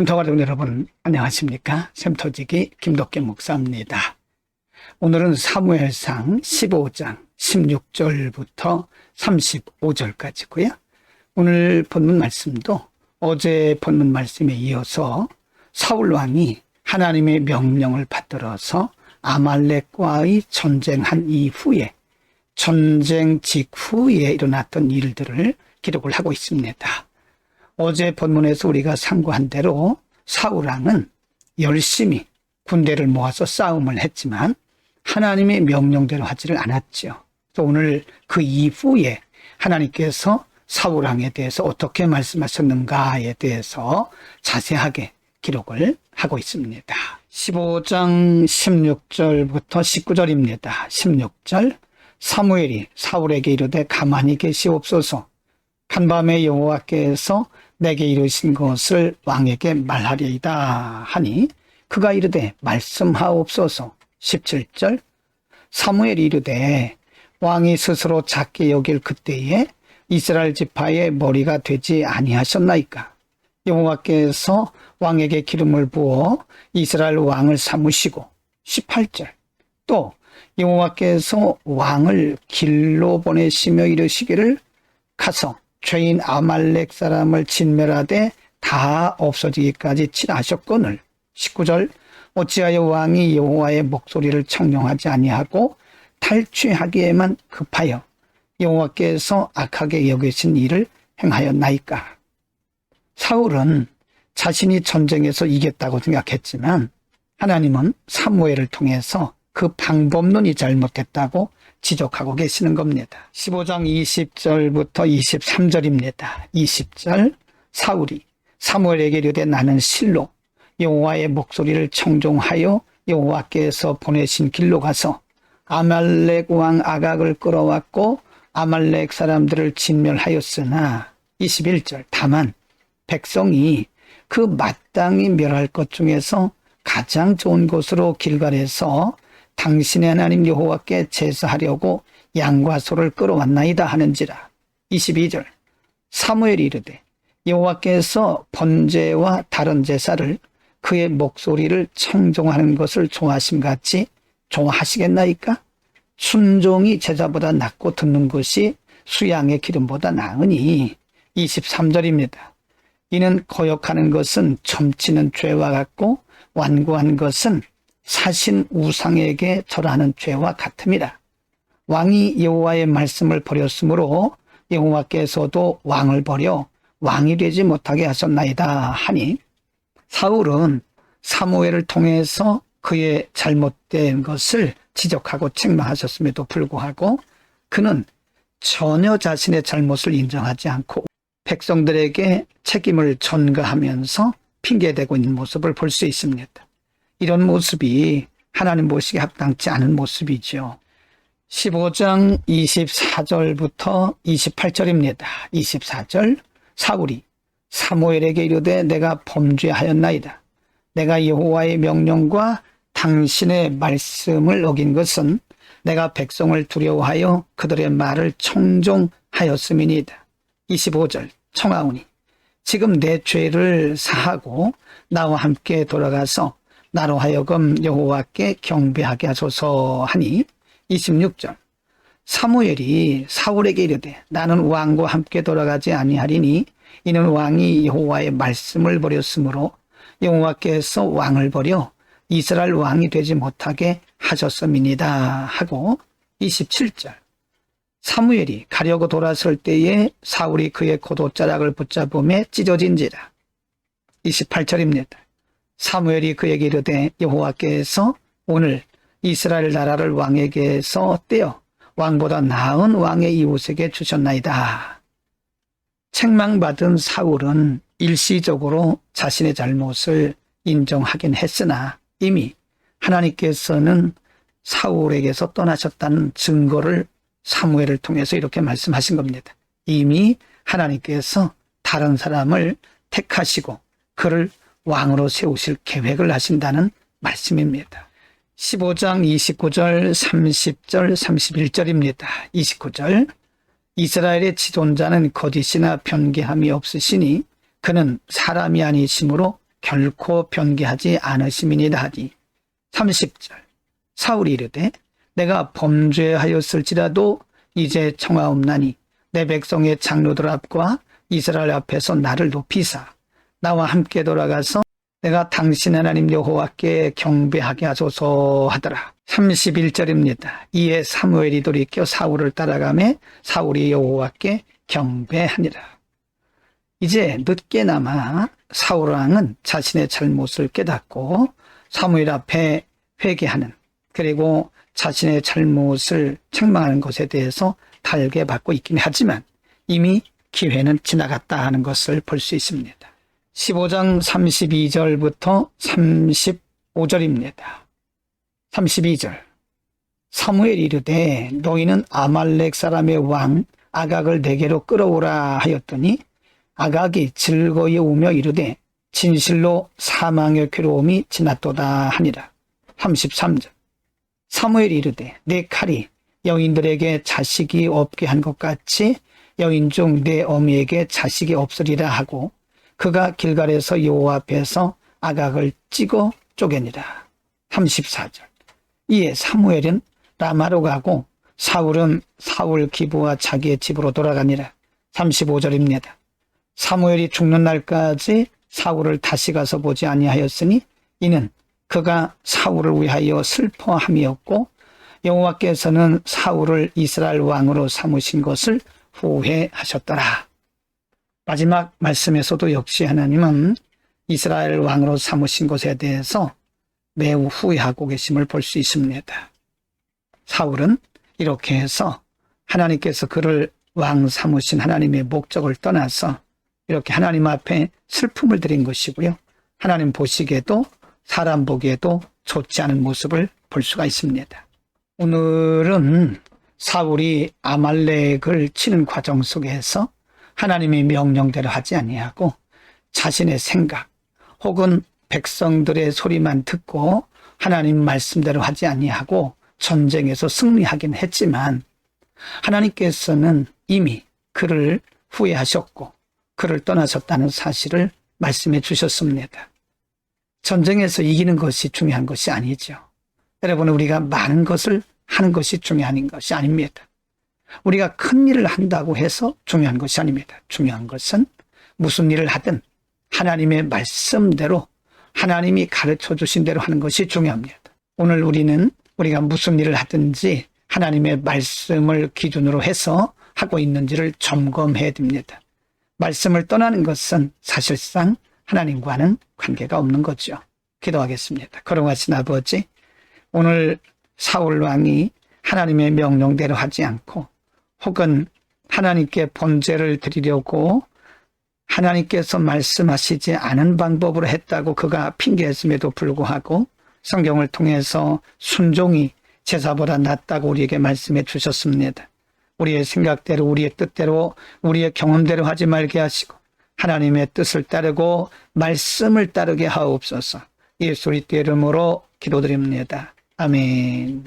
샘터가족 여러분 안녕하십니까? 샘터지기 김덕계 목사입니다. 오늘은 사무엘상 15장 16절부터 35절까지고요. 오늘 본문 말씀도 어제 본문 말씀에 이어서 사울왕이 하나님의 명령을 받들어서 아말렉과의 전쟁한 이후에 전쟁 직후에 일어났던 일들을 기록을 하고 있습니다. 어제 본문에서 우리가 상고한 대로 사울왕은 열심히 군대를 모아서 싸움을 했지만 하나님의 명령대로 하지를 않았죠. 그래서 오늘 그 이후에 하나님께서 사울왕에 대해서 어떻게 말씀하셨는가에 대해서 자세하게 기록을 하고 있습니다. 15장 16절부터 19절입니다. 16절 사무엘이 사울에게 이르되 가만히 계시옵소서. 간밤에 여호와께서 내게 이르신 것을 왕에게 말하리이다 하니 그가 이르되 말씀하옵소서. 17절 사무엘이 이르되 왕이 스스로 작게 여길 그때에 이스라엘 지파의 머리가 되지 아니하셨나이까. 여호와께서 왕에게 기름을 부어 이스라엘 왕을 삼으시고. 18절 또 여호와께서 왕을 길로 보내시며 이르시기를 가서 죄인 아말렉 사람을 진멸하되 다 없어지기까지 칠하셨거늘. 19절 어찌하여 왕이 여호와의 목소리를 청룡하지 아니하고 탈취하기에만 급하여 여호와께서 악하게 여기신 일을 행하였나이까. 사울은 자신이 전쟁에서 이겼다고 생각했지만 하나님은 사무엘을 통해서 그 방법론이 잘못됐다고 지적하고 계시는 겁니다. 15장 20절부터 23절입니다. 20절 사울이 사무엘에게 이르되 나는 실로 여호와의 목소리를 청종하여 여호와께서 보내신 길로 가서 아말렉 왕 아각을 끌어왔고 아말렉 사람들을 진멸하였으나. 21절 다만 백성이 그 마땅히 멸할 것 중에서 가장 좋은 곳으로 길갈에서 당신의 하나님 여호와께 제사하려고 양과 소를 끌어왔나이다 하는지라. 22절 사무엘이 이르되 여호와께서 번제와 다른 제사를 그의 목소리를 청종하는 것을 좋아하심같이 좋아하시겠나이까? 순종이 제사보다 낫고 듣는 것이 수양의 기름보다 나으니. 23절입니다. 이는 거역하는 것은 점치는 죄와 같고 완고한 것은 사신 우상에게 절하는 죄와 같음이라. 왕이 여호와의 말씀을 버렸으므로 여호와께서도 왕을 버려 왕이 되지 못하게 하셨나이다 하니 사울은 사무엘을 통해서 그의 잘못된 것을 지적하고 책망하셨음에도 불구하고 그는 전혀 자신의 잘못을 인정하지 않고 백성들에게 책임을 전가하면서 핑계대고 있는 모습을 볼 수 있습니다. 이런 모습이 하나님 보시기에 합당치 않은 모습이죠. 15장 24절부터 28절입니다. 24절 사울이 사무엘에게 이르되 내가 범죄하였나이다. 내가 여호와의 명령과 당신의 말씀을 어긴 것은 내가 백성을 두려워하여 그들의 말을 청종하였음이니이다. 25절 청하오니 지금 내 죄를 사하고 나와 함께 돌아가서 나로 하여금 여호와께 경배하게 하소서 하니. 26절 사무엘이 사울에게 이르되 나는 왕과 함께 돌아가지 아니하리니 이는 왕이 여호와의 말씀을 버렸으므로 여호와께서 왕을 버려 이스라엘 왕이 되지 못하게 하셨음이니이다 하고. 27절 사무엘이 가려고 돌아설 때에 사울이 그의 고도자락을 붙잡음에 찢어진지라. 28절입니다. 사무엘이 그에게 이르되 여호와께서 오늘 이스라엘 나라를 왕에게서 떼어 왕보다 나은 왕의 이웃에게 주셨나이다. 책망받은 사울은 일시적으로 자신의 잘못을 인정하긴 했으나 이미 하나님께서는 사울에게서 떠나셨다는 증거를 사무엘을 통해서 이렇게 말씀하신 겁니다. 이미 하나님께서 다른 사람을 택하시고 그를 왕으로 세우실 계획을 하신다는 말씀입니다. 15장 29절, 30절, 31절입니다. 29절 이스라엘의 지존자는 거짓이나 변개함이 없으시니 그는 사람이 아니시므로 결코 변개하지 않으심이니이다 하니. 30절 사울이 이르되 내가 범죄하였을지라도 이제 청하옵나니 내 백성의 장로들 앞과 이스라엘 앞에서 나를 높이사 나와 함께 돌아가서 내가 당신 하나님 여호와께 경배하게 하소서 하더라. 31절입니다. 이에 사무엘이 돌이켜 사울을 따라가매 사울이 여호와께 경배하니라. 이제 늦게나마 사울 왕은 자신의 잘못을 깨닫고 사무엘 앞에 회개하는, 그리고 자신의 잘못을 책망하는 것에 대해서 달게 받고 있긴 하지만 이미 기회는 지나갔다 하는 것을 볼 수 있습니다. 15장 32절부터 35절입니다. 32절 사무엘이 이르되 너희는 아말렉 사람의 왕 아각을 내게로 끌어오라 하였더니 아각이 즐거이 우며 이르되 진실로 사망의 괴로움이 지났도다 하니라. 33절 사무엘이 이르되 내 칼이 여인들에게 자식이 없게 한 것 같이 여인 중 내 어미에게 자식이 없으리라 하고 그가 길갈에서 여호와 앞에서 아각을 찍어 쪼개니라. 34절 이에 사무엘은 라마로 가고 사울은 사울 기브와 자기의 집으로 돌아가니라. 35절입니다. 사무엘이 죽는 날까지 사울을 다시 가서 보지 아니하였으니 이는 그가 사울을 위하여 슬퍼함이었고 여호와께서는 사울을 이스라엘 왕으로 삼으신 것을 후회하셨더라. 마지막 말씀에서도 역시 하나님은 이스라엘 왕으로 삼으신 것에 대해서 매우 후회하고 계심을 볼 수 있습니다. 사울은 이렇게 해서 하나님께서 그를 왕 삼으신 하나님의 목적을 떠나서 이렇게 하나님 앞에 슬픔을 드린 것이고요. 하나님 보시기에도 사람 보기에도 좋지 않은 모습을 볼 수가 있습니다. 오늘은 사울이 아말렉을 치는 과정 속에서 하나님의 명령대로 하지 아니하고 자신의 생각 혹은 백성들의 소리만 듣고 하나님 말씀대로 하지 아니하고 전쟁에서 승리하긴 했지만 하나님께서는 이미 그를 후회하셨고 그를 떠나셨다는 사실을 말씀해 주셨습니다. 전쟁에서 이기는 것이 중요한 것이 아니죠. 여러분, 우리가 많은 것을 하는 것이 중요한 것이 아닙니다. 우리가 큰 일을 한다고 해서 중요한 것이 아닙니다. 중요한 것은 무슨 일을 하든 하나님의 말씀대로 하나님이 가르쳐 주신 대로 하는 것이 중요합니다. 오늘 우리가 무슨 일을 하든지 하나님의 말씀을 기준으로 해서 하고 있는지를 점검해야 됩니다. 말씀을 떠나는 것은 사실상 하나님과는 관계가 없는 거죠. 기도하겠습니다. 거룩하신 아버지, 오늘 사울 왕이 하나님의 명령대로 하지 않고 혹은 하나님께 번제를 드리려고 하나님께서 말씀하시지 않은 방법으로 했다고 그가 핑계했음에도 불구하고 성경을 통해서 순종이 제사보다 낫다고 우리에게 말씀해 주셨습니다. 우리의 생각대로, 우리의 뜻대로, 우리의 경험대로 하지 말게 하시고 하나님의 뜻을 따르고 말씀을 따르게 하옵소서. 예수 그리스도의 이름으로 기도드립니다. 아멘.